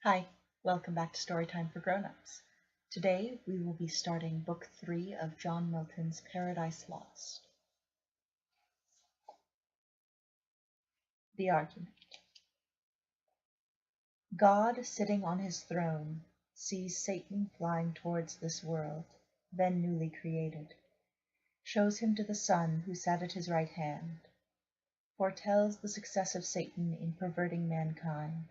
Hi, welcome back to Storytime for Grown-Ups. Today we will be starting Book 3 of John Milton's Paradise Lost. The Argument. God, sitting on his throne, sees Satan flying towards this world, then newly created, shows him to the Son who sat at his right hand, foretells the success of Satan in perverting mankind,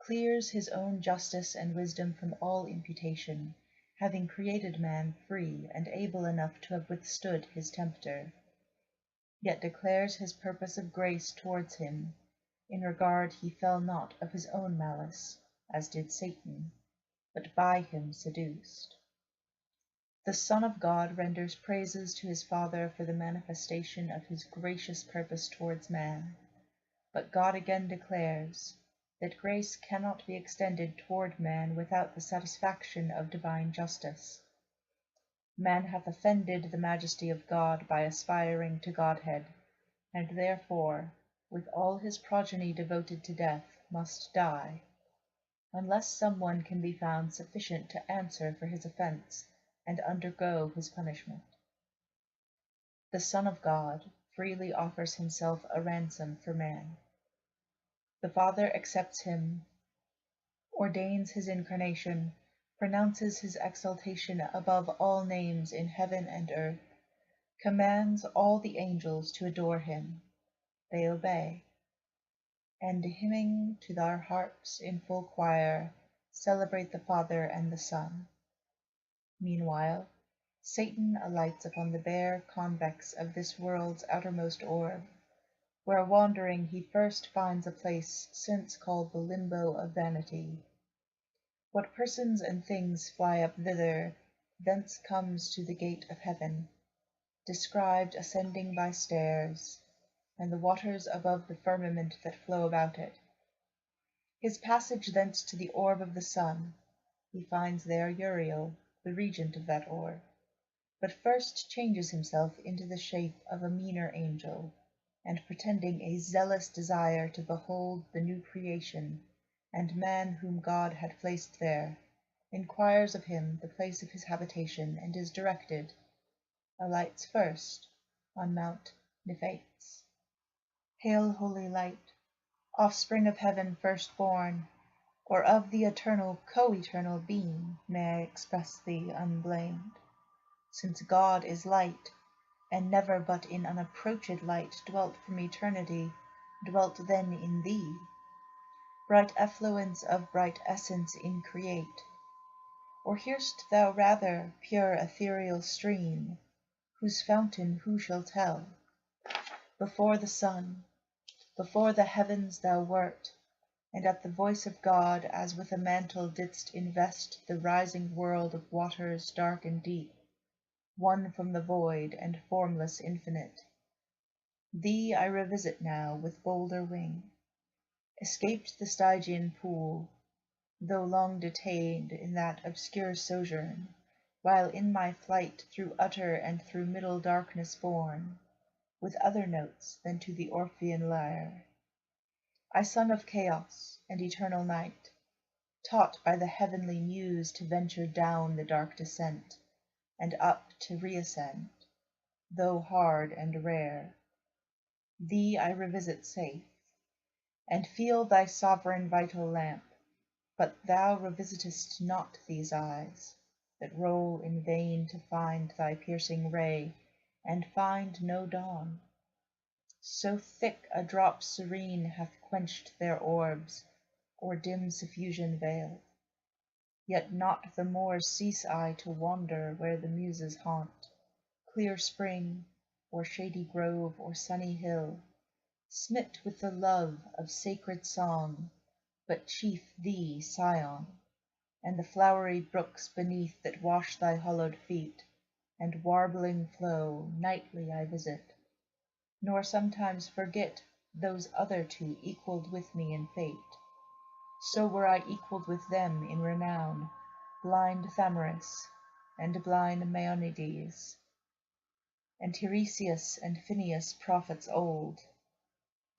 clears his own justice and wisdom from all imputation, having created man free and able enough to have withstood his tempter, yet declares his purpose of grace towards him, in regard he fell not of his own malice, as did Satan, but by him seduced. The Son of God renders praises to his Father for the manifestation of his gracious purpose towards man, but God again declares that grace cannot be extended toward man without the satisfaction of divine justice. Man hath offended the majesty of God by aspiring to Godhead, and therefore, with all his progeny devoted to death, must die, unless some one can be found sufficient to answer for his offence and undergo his punishment. The Son of God freely offers himself a ransom for man. The Father accepts him, ordains his incarnation, pronounces his exaltation above all names in heaven and earth, commands all the angels to adore him. They obey, and hymning to their harps in full choir, celebrate the Father and the Son. Meanwhile, Satan alights upon the bare convex of this world's outermost orb, where wandering he first finds a place since called the limbo of vanity. What persons and things fly up thither, thence comes to the gate of heaven, described ascending by stairs, and the waters above the firmament that flow about it. His passage thence to the orb of the sun, he finds there Uriel, the regent of that orb, but first changes himself into the shape of a meaner angel, and pretending a zealous desire to behold the new creation and man whom God had placed there, inquires of him the place of his habitation, and is directed, alights first on Mount Niphates. Hail, holy light, offspring of heaven first-born, or of the eternal co-eternal being, may I express thee unblamed, since God is light, and never but in unapproached light dwelt from eternity, dwelt then in thee, bright effluence of bright essence increate. Or hear'st thou rather pure ethereal stream, whose fountain who shall tell? Before the sun, before the heavens thou wert, and at the voice of God as with a mantle didst invest the rising world of waters dark and deep, one from the void and formless infinite. Thee I revisit now with bolder wing, escaped the Stygian pool, though long detained in that obscure sojourn, while in my flight through utter and through middle darkness borne, with other notes than to the Orphean lyre, I son of chaos and eternal night, taught by the heavenly muse to venture down the dark descent, and up to reascend, though hard and rare. Thee I revisit safe, and feel thy sovereign vital lamp, but thou revisitest not these eyes, that roll in vain to find thy piercing ray, and find no dawn. So thick a drop serene hath quenched their orbs, or dim suffusion veiled. Yet not the more cease I to wander where the Muses haunt, clear spring, or shady grove, or sunny hill, smit with the love of sacred song, but chief thee, Sion, and the flowery brooks beneath that wash thy hollowed feet, and warbling flow, nightly I visit, nor sometimes forget those other two equalled with me in fate. So were I equalled with them in renown, blind Thamyris, and blind Maeonides, and Tiresias and Phineus prophets old.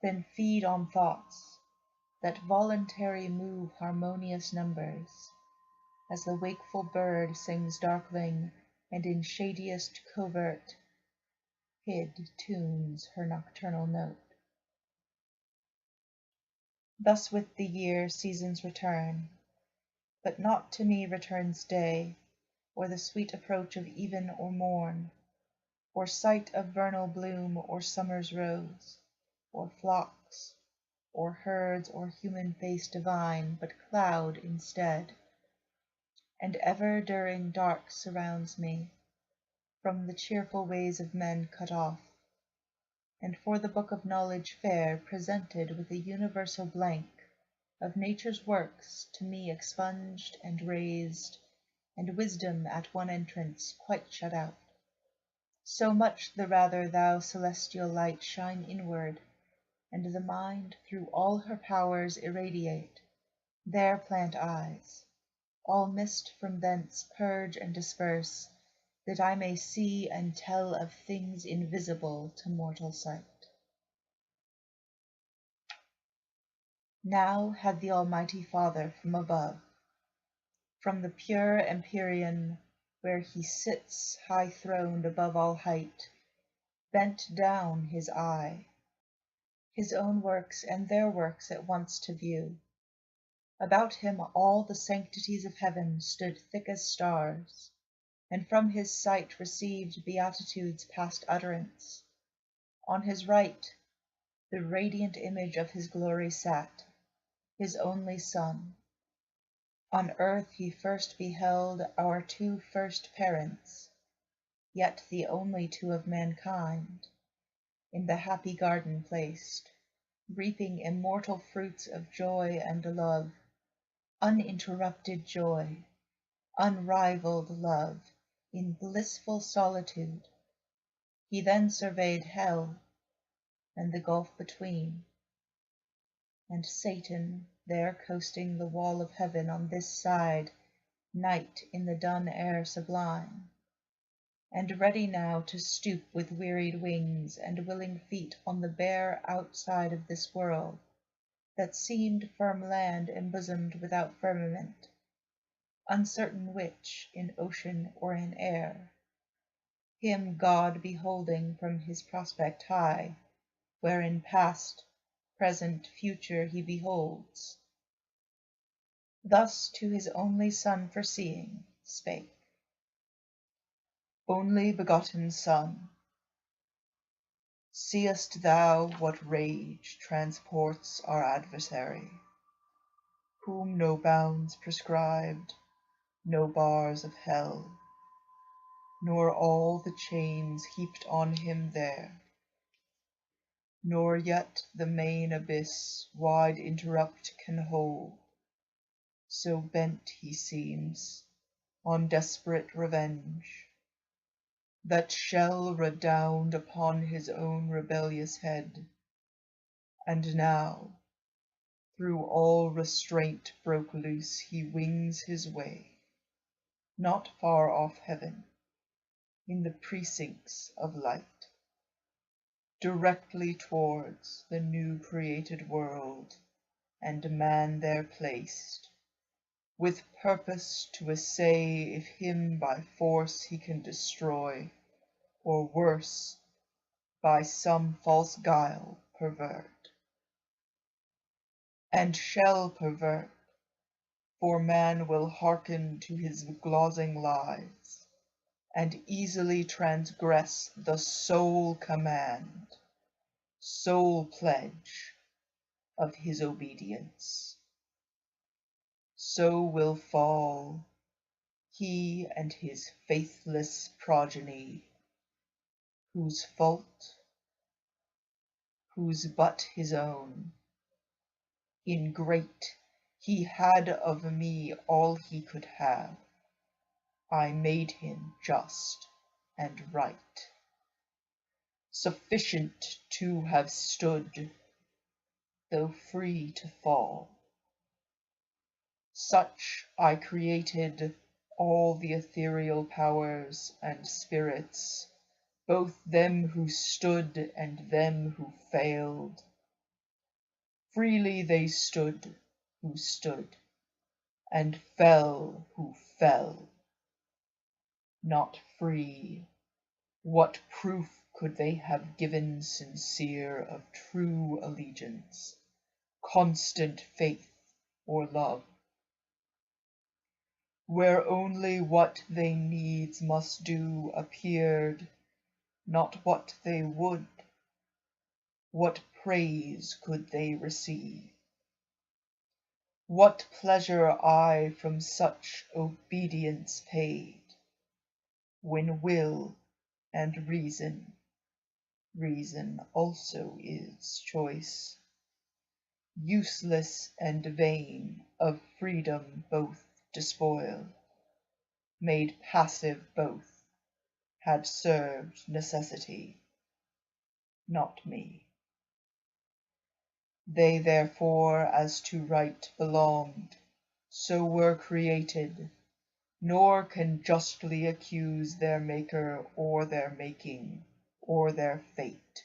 Then feed on thoughts, that voluntary move harmonious numbers, as the wakeful bird sings darkling, and in shadiest covert hid tunes her nocturnal note. Thus with the year seasons return, but not to me returns day, or the sweet approach of even or morn, or sight of vernal bloom or summer's rose, or flocks, or herds, or human face divine, but cloud instead, and ever during dark surrounds me, from the cheerful ways of men cut off, and for the book of knowledge fair presented with a universal blank of nature's works to me expunged and razed, and wisdom at one entrance quite shut out. So much the rather thou celestial light shine inward, and the mind through all her powers irradiate, there plant eyes, all mist from thence purge and disperse, that I may see and tell of things invisible to mortal sight. Now had the Almighty Father from above, from the pure empyrean, where he sits high throned above all height, bent down his eye, his own works and their works at once to view. About him all the sanctities of heaven stood thick as stars, and from his sight received beatitudes past utterance. On his right the radiant image of his glory sat, his only Son. On earth he first beheld our two first parents, yet the only two of mankind, in the happy garden placed, reaping immortal fruits of joy and love, uninterrupted joy, unrivalled love, in blissful solitude. He then surveyed hell, and the gulf between, and Satan there coasting the wall of heaven on this side, night in the dun air sublime, and ready now to stoop with wearied wings and willing feet on the bare outside of this world, that seemed firm land embosomed without firmament, uncertain which, in ocean or in air, him God beholding from his prospect high, wherein past, present, future he beholds. Thus to his only Son foreseeing, spake: Only begotten Son, seest thou what rage transports our adversary, whom no bounds prescribed, no bars of hell, nor all the chains heaped on him there, nor yet the main abyss wide interrupt can hold, so bent he seems on desperate revenge, that shall redound upon his own rebellious head, and now through all restraint broke loose he wings his way, not far off heaven, in the precincts of light, directly towards the new created world, and man there placed, with purpose to essay if him by force he can destroy, or worse, by some false guile pervert. And shall pervert, for man will hearken to his glozing lies, and easily transgress the sole command, sole pledge of his obedience. So will fall he and his faithless progeny, whose fault, whose but his own. Ingrate, he had of me all he could have. I made him just and right, sufficient to have stood, though free to fall. Such I created all the ethereal powers and spirits, both them who stood and them who failed. Freely they stood who stood, and fell who fell. Not free, what proof could they have given sincere of true allegiance, constant faith or love, where only what they needs must do appeared, not what they would? What praise could they receive? What pleasure I from such obedience paid, when will and reason also is choice, useless and vain, of freedom both despoiled, made passive both, had served necessity, not me. They therefore as to right belonged, so were created, nor can justly accuse their maker or their making, or their fate,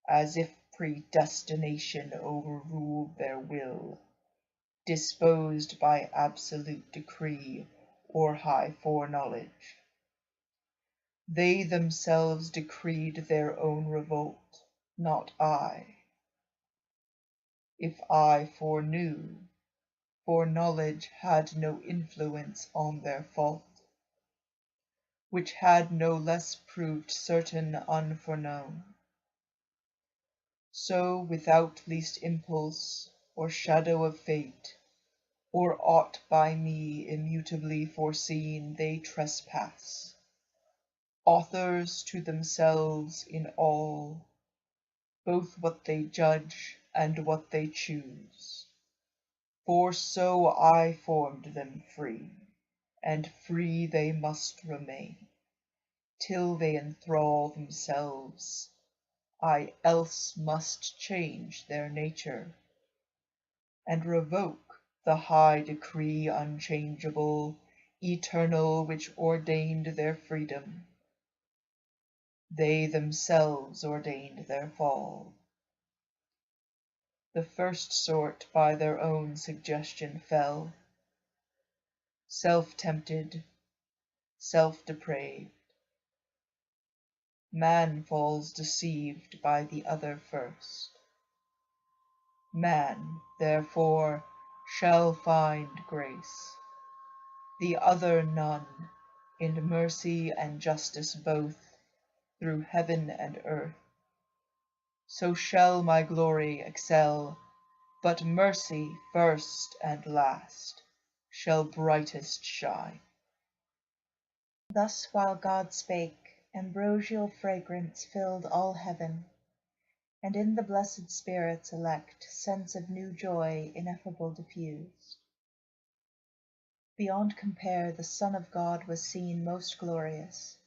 as if predestination overruled their will, disposed by absolute decree or high foreknowledge. They themselves decreed their own revolt, not I. If I foreknew, foreknowledge had no influence on their fault, which had no less proved certain unforeknown. So without least impulse or shadow of fate, or aught by me immutably foreseen, they trespass, authors to themselves in all, both what they judge and what they choose. For so I formed them free, and free they must remain, till they enthrall themselves. I else must change their nature, and revoke the high decree unchangeable, eternal, which ordained their freedom. They themselves ordained their fall. The first sort by their own suggestion fell, self-tempted, self-depraved. Man falls deceived by the other first. Man, therefore, shall find grace, the other none, in mercy and justice both, through heaven and earth. So shall my glory excel, but mercy first and last shall brightest shine. Thus while God spake, ambrosial fragrance filled all heaven, and in the blessed spirits elect sense of new joy ineffable diffused. Beyond compare the Son of God was seen most glorious.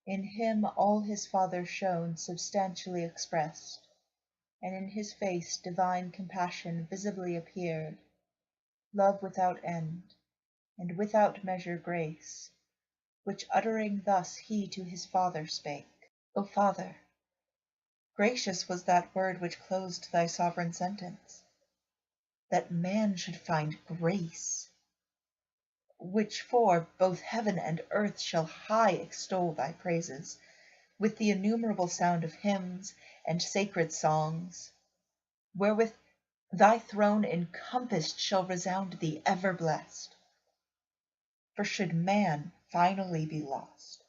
In him all his Father shone substantially expressed, and in his face divine compassion visibly appeared, love without end, and without measure grace, which uttering thus he to his Father spake: O Father, gracious was that word which closed thy sovereign sentence, that man should find grace, which for both heaven and earth shall high extol thy praises, with the innumerable sound of hymns and sacred songs, wherewith thy throne encompassed shall resound thee ever blessed. For should man finally be lost,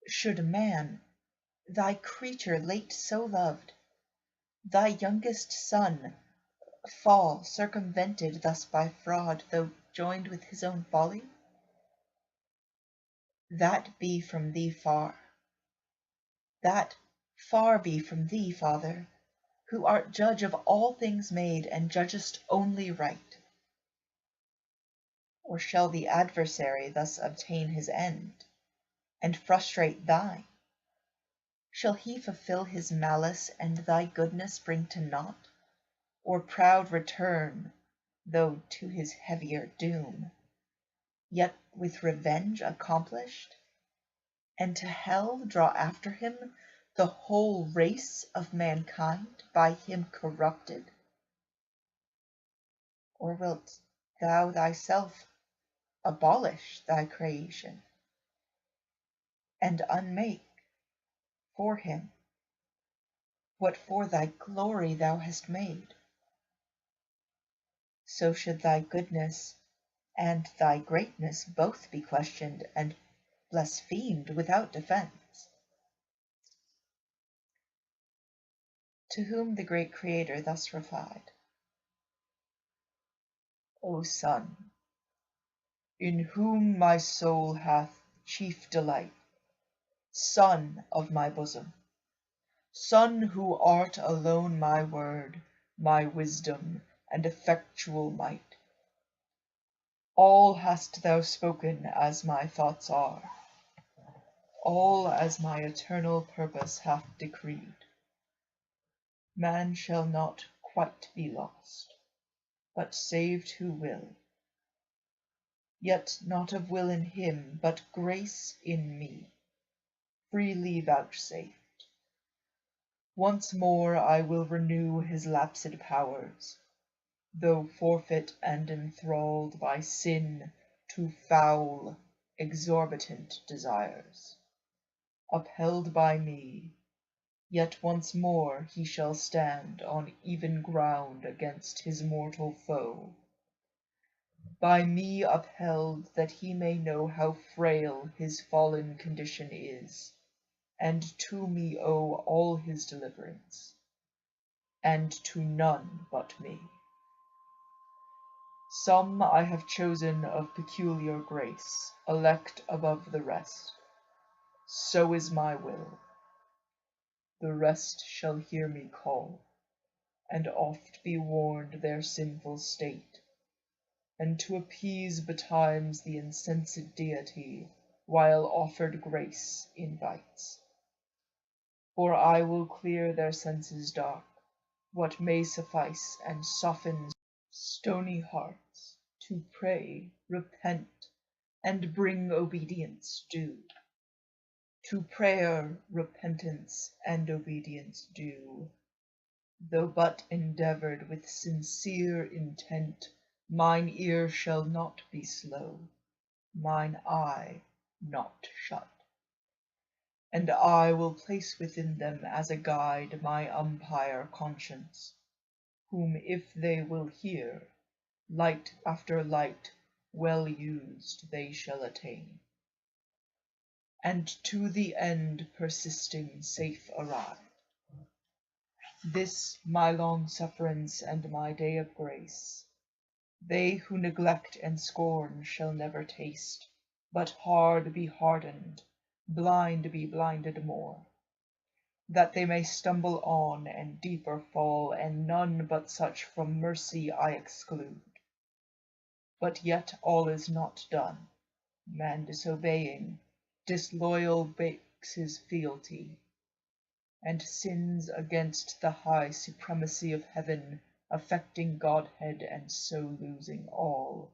should man, thy creature late so loved, thy youngest son, fall circumvented thus by fraud, though joined with his own folly, that be from thee far, that far be from thee, Father, who art judge of all things made, and judgest only right. Or shall the adversary thus obtain his end, and frustrate thine? Shall he fulfill his malice, and thy goodness bring to naught? Or proud return, though to his heavier doom, yet with revenge accomplished, and to hell draw after him the whole race of mankind, by him corrupted? Or wilt thou thyself abolish thy creation, and unmake for him what for thy glory thou hast made? So should thy goodness and thy greatness both be questioned and blasphemed without defense. To whom the great Creator thus replied: O Son, in whom my soul hath chief delight, Son of my bosom, Son who art alone my word, my wisdom, and effectual might, all hast thou spoken as my thoughts are, all as my eternal purpose hath decreed. Man shall not quite be lost, but saved who will, yet not of will in him, but grace in me, freely vouchsafed. Once more I will renew his lapsed powers, though forfeit and enthralled by sin to foul, exorbitant desires. Upheld by me, yet once more he shall stand on even ground against his mortal foe. By me upheld, that he may know how frail his fallen condition is, and to me owe all his deliverance, and to none but me. Some I have chosen of peculiar grace, elect above the rest. So is my will. The rest shall hear me call, and oft be warned their sinful state, and to appease betimes the incensed deity, while offered grace invites. For I will clear their senses dark, what may suffice, and soften stony hearts, to pray, repent, and bring obedience due. To prayer, repentance, and obedience due, though but endeavoured with sincere intent, mine ear shall not be slow, mine eye not shut, and I will place within them as a guide my umpire conscience, whom if they will hear, light after light, well used, they shall attain, and to the end persisting safe arrive. This my long sufferance and my day of grace, they who neglect and scorn shall never taste, but hard be hardened, blind be blinded more, that they may stumble on and deeper fall, and none but such from mercy I exclude. But yet all is not done. Man disobeying, disloyal breaks his fealty, and sins against the high supremacy of heaven, affecting Godhead, and so losing all.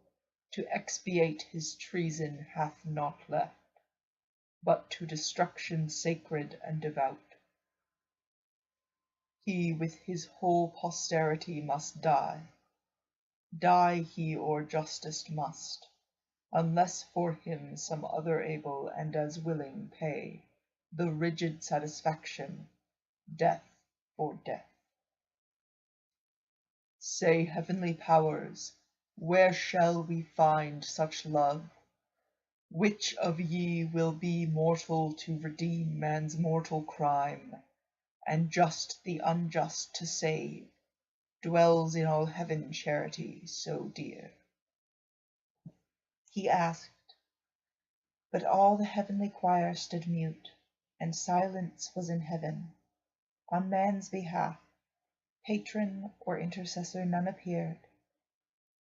To expiate his treason hath not left, but to destruction sacred and devout. He with his whole posterity must die. Die he or justice must, unless for him some other able and as willing pay the rigid satisfaction, death for death. Say, heavenly powers, where shall we find such love? Which of ye will be mortal to redeem man's mortal crime, and just the unjust to save? Dwells in all heaven charity so dear. He asked, but all the heavenly choir stood mute, and silence was in heaven. On man's behalf, patron or intercessor none appeared,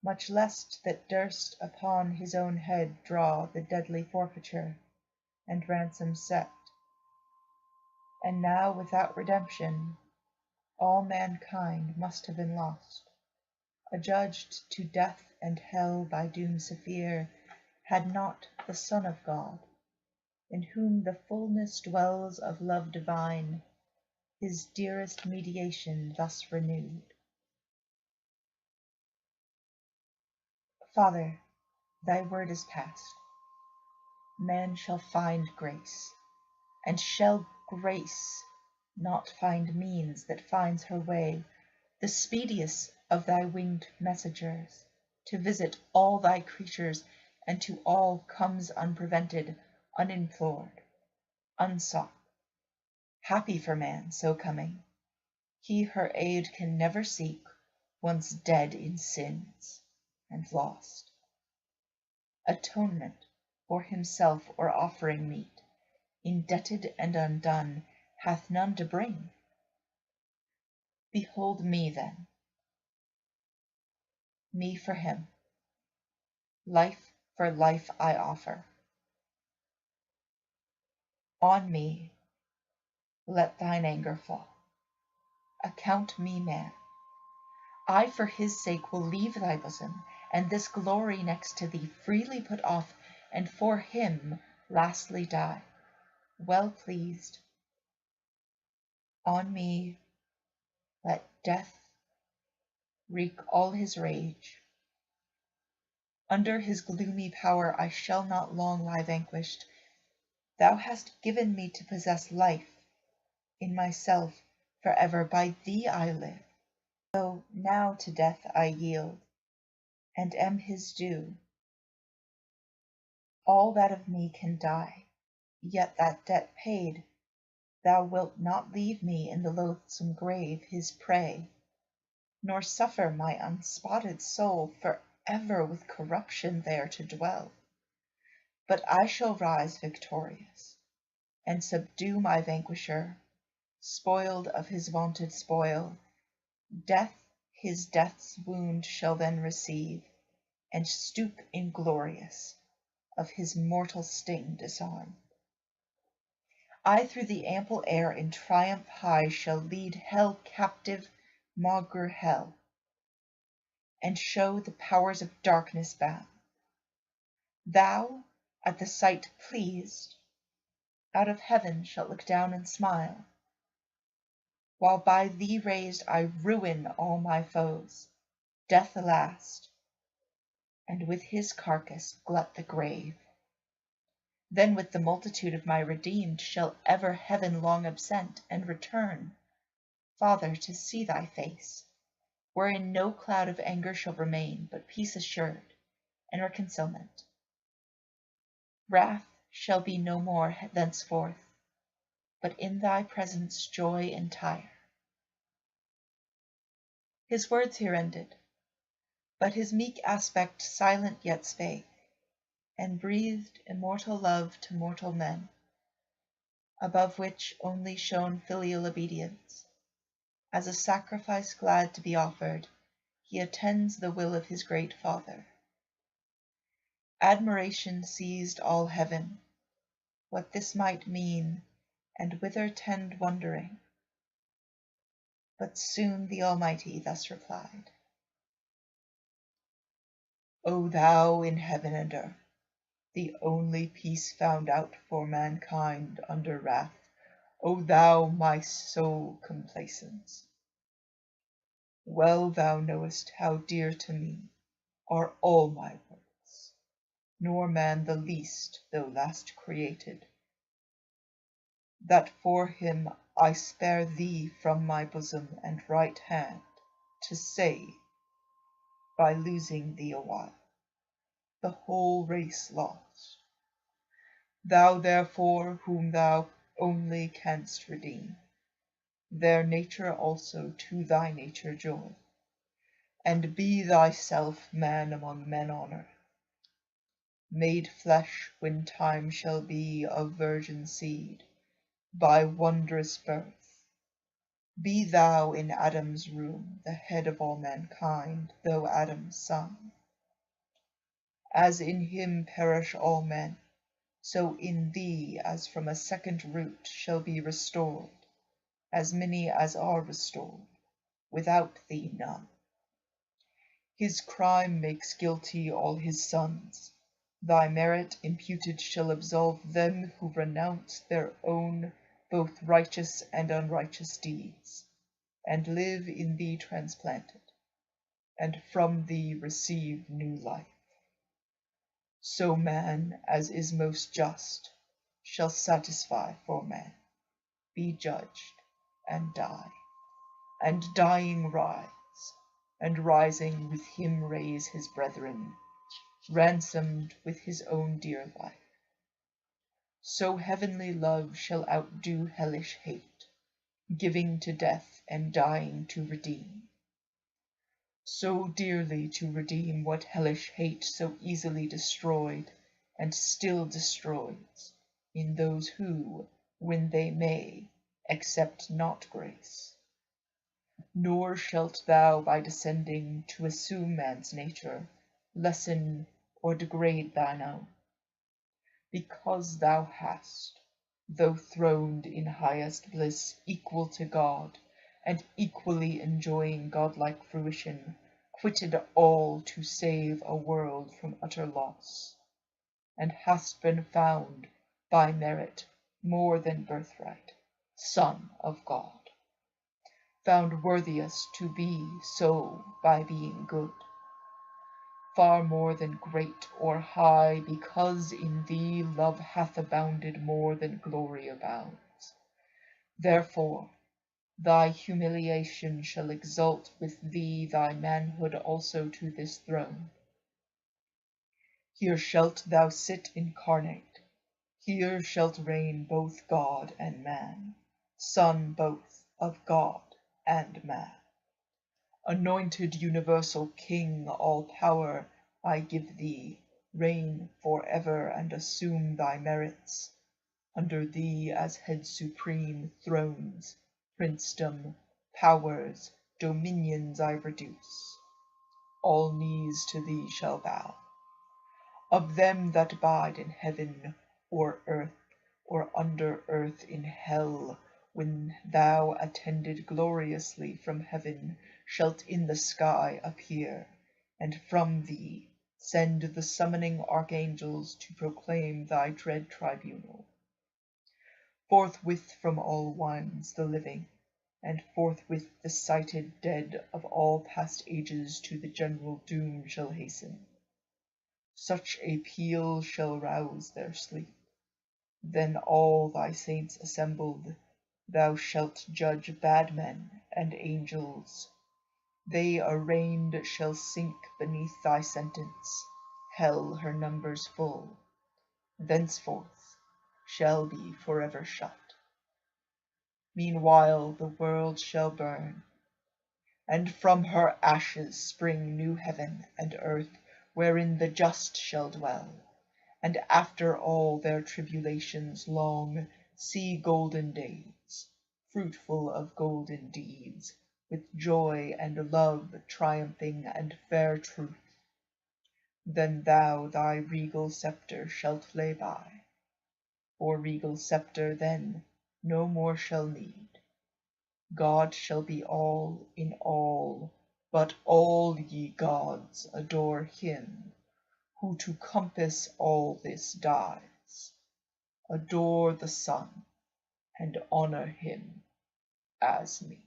much less that durst upon his own head draw the deadly forfeiture, and ransom set. And now without redemption, all mankind must have been lost, adjudged to death and hell by doom severe, had not the Son of God, in whom the fullness dwells of love divine, his dearest mediation thus renewed. Father, thy word is past. Man shall find grace, and shall grace not find means that finds her way, the speediest of thy winged messengers, to visit all thy creatures, and to all comes unprevented, unimplored, unsought. Happy for man so coming, he her aid can never seek, once dead in sins and lost. Atonement for himself or offering meet, indebted and undone, hath none to bring. Behold me then, me for him, life for life I offer. On me let thine anger fall. Account me man. I for his sake will leave thy bosom, and this glory next to thee freely put off, and for him lastly die, well pleased. On me let death wreak all his rage. Under his gloomy power I shall not long lie vanquished. Thou hast given me to possess life. In myself for ever by thee I live. Though now to death I yield, and am his due, all that of me can die, yet that debt paid, thou wilt not leave me in the loathsome grave his prey, nor suffer my unspotted soul for ever with corruption there to dwell. But I shall rise victorious, and subdue my vanquisher, spoiled of his vaunted spoil. Death his death's wound shall then receive, and stoop inglorious, of his mortal sting disarmed. I through the ample air in triumph high shall lead hell captive, maugre hell, and show the powers of darkness bound. Thou, at the sight pleased, out of heaven shalt look down and smile, while by thee raised I ruin all my foes, death last, and with his carcass glut the grave. Then with the multitude of my redeemed shall ever heaven long absent, and return, Father, to see thy face, wherein no cloud of anger shall remain, but peace assured, and reconcilement. Wrath shall be no more thenceforth, but in thy presence joy entire. His words here ended, but his meek aspect silent yet spake, and breathed immortal love to mortal men, above which only shone filial obedience. As a sacrifice glad to be offered, he attends the will of his great Father. Admiration seized all heaven, what this might mean, and whither tend wondering. But soon the Almighty thus replied: O thou in heaven and earth, the only peace found out for mankind under wrath, O thou my sole complacence! Well thou knowest how dear to me are all my works, nor man the least though last created, that for him I spare thee from my bosom and right hand, to save, by losing thee awhile, the whole race lost. Thou therefore, whom thou only canst redeem, their nature also to thy nature join, and be thyself man among men on earth, made flesh when time shall be of virgin seed, by wondrous birth. Be thou in Adam's room the head of all mankind, though Adam's son. As in him perish all men, so in thee as from a second root shall be restored, as many as are restored, without thee none. His crime makes guilty all his sons. Thy merit imputed shall absolve them who renounce their own both righteous and unrighteous deeds, and live in thee transplanted, and from thee receive new life. So man as is most just shall satisfy for man, be judged, and die, and dying rise, and rising with him raise his brethren, ransomed with his own dear life. So heavenly love shall outdo hellish hate, giving to death and dying to redeem. So dearly to redeem what hellish hate so easily destroyed, and still destroys, in those who, when they may, accept not grace. Nor shalt thou by descending to assume man's nature, lessen or degrade thine own, because thou hast, though throned in highest bliss equal to God, and equally enjoying godlike fruition, quitted all to save a world from utter loss, and hast been found by merit more than birthright, Son of God, found worthiest to be so by being good, far more than great or high, because in thee love hath abounded more than glory abounds. Therefore thy humiliation shall exalt with thee thy manhood also to this throne. Here shalt thou sit incarnate, here shalt reign both God and man, Son both of God and man. Anointed universal King, all power I give thee, reign for ever and assume thy merits. Under thee as head supreme, thrones, princedom, powers, dominions I reduce. All knees to thee shall bow. Of them that abide in heaven or earth, or under earth in hell, when thou, attended gloriously from heaven, shalt in the sky appear, and from thee send the summoning archangels to proclaim thy dread tribunal. Forthwith from all ones the living, and forthwith the cited dead of all past ages to the general doom shall hasten. Such a peal shall rouse their sleep. Then all thy saints assembled, thou shalt judge bad men and angels. They arraigned shall sink beneath thy sentence, hell her numbers full, thenceforth shall be forever shut. Meanwhile the world shall burn, and from her ashes spring new heaven and earth, wherein the just shall dwell, and after all their tribulations long see golden days, fruitful of golden deeds, with joy and love triumphing and fair truth. Then thou thy regal sceptre shalt lay by, for regal sceptre then no more shall need. God shall be all in all, but all ye gods adore him who to compass all this dies. Adore the Son, and honour him as me.